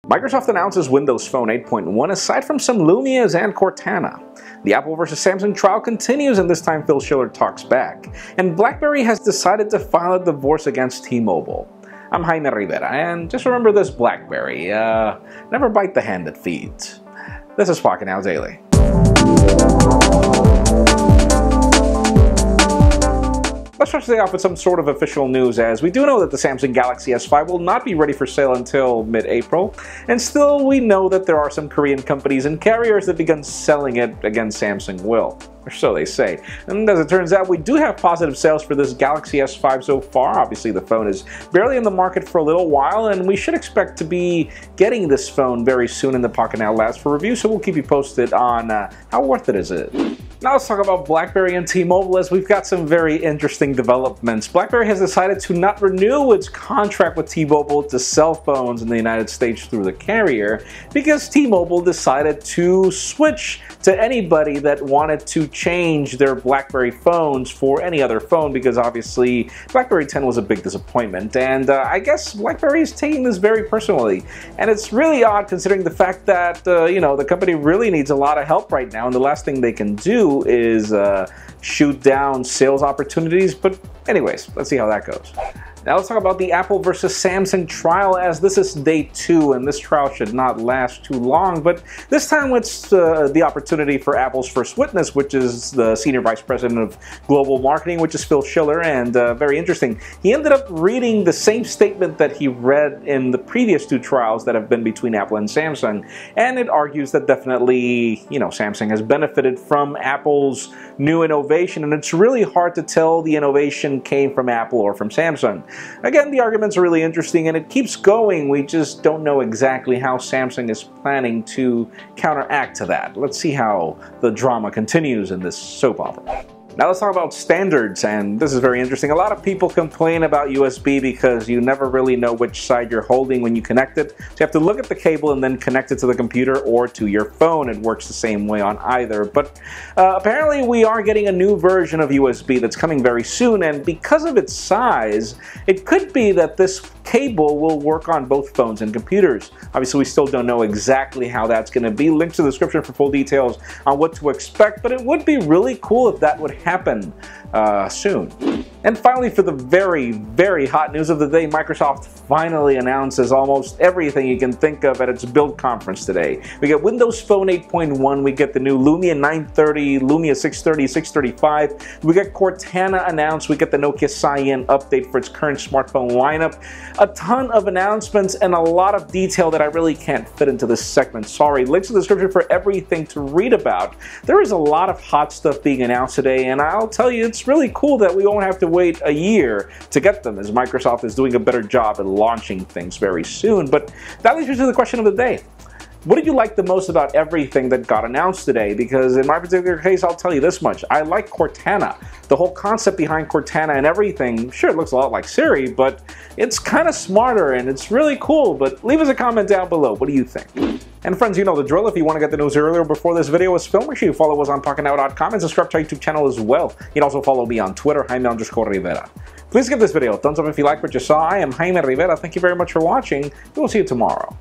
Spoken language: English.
Microsoft announces Windows Phone 8.1 aside from some Lumias and Cortana. The Apple vs. Samsung trial continues, and this time Phil Schiller talks back. And BlackBerry has decided to file a divorce against T-Mobile. I'm Jaime Rivera, and just remember this, BlackBerry, never bite the hand that feeds. This is Pocketnow Daily. Let's start today off with some sort of official news, as we do know that the Samsung Galaxy S5 will not be ready for sale until mid-April, and still we know that there are some Korean companies and carriers that begun selling it again. Samsung will, or so they say. And as it turns out, we do have positive sales for this Galaxy S5 so far. Obviously the phone is barely in the market for a little while, and we should expect to be getting this phone very soon in the Pocketnow Labs for review, so we'll keep you posted on how worth it is it. Now let's talk about BlackBerry and T-Mobile, as we've got some very interesting developments. BlackBerry has decided to not renew its contract with T-Mobile to sell phones in the United States through the carrier because T-Mobile decided to switch to anybody that wanted to change their BlackBerry phones for any other phone, because obviously BlackBerry 10 was a big disappointment, and I guess BlackBerry is taking this very personally. And it's really odd considering the fact that the company really needs a lot of help right now, and the last thing they can do is shoot down sales opportunities. But anyways, let's see how that goes. Now let's talk about the Apple versus Samsung trial, as this is day 2, and this trial should not last too long. But this time it's the opportunity for Apple's first witness, which is the Senior Vice President of Global Marketing, which is Phil Schiller, and very interesting. He ended up reading the same statement that he read in the previous 2 trials that have been between Apple and Samsung, and it argues that definitely, Samsung has benefited from Apple's new innovation, and it's really hard to tell the innovation came from Apple or from Samsung. Again, the arguments are really interesting, and it keeps going. We just don't know exactly how Samsung is planning to counteract to that. Let's see how the drama continues in this soap opera. Now let's talk about standards, and this is very interesting. A lot of people complain about USB because you never really know which side you're holding when you connect it. So you have to look at the cable and then connect it to the computer or to your phone. It works the same way on either. But apparently we are getting a new version of USB that's coming very soon, and because of its size, it could be that this cable will work on both phones and computers. Obviously, we still don't know exactly how that's going to be. Link to the description for full details on what to expect, but it would be really cool if that would happen soon. And finally, for the very, very hot news of the day, Microsoft finally announces almost everything you can think of at its build conference today. We get Windows Phone 8.1, we get the new Lumia 930, Lumia 630, 635, we get Cortana announced, we get the Nokia Cyan update for its current smartphone lineup. A ton of announcements and a lot of detail that I really can't fit into this segment. Sorry. Links in the description for everything to read about. There is a lot of hot stuff being announced today, and I'll tell you, it's really cool that we won't have to wait a year to get them, as Microsoft is doing a better job at launching things very soon. But that leads me to the question of the day. What did you like the most about everything that got announced today? Because in my particular case, I'll tell you this much. I like Cortana. The whole concept behind Cortana and everything, sure, it looks a lot like Siri, but it's kind of smarter and it's really cool. But leave us a comment down below. What do you think? And friends, you know the drill. If you want to get the news earlier before this video is filmed, make sure you follow us on Pocketnow.com and subscribe to our YouTube channel as well. You can also follow me on Twitter, Jaime_Rivera. Please give this video a thumbs up if you like what you saw. I am Jaime Rivera. Thank you very much for watching. We will see you tomorrow.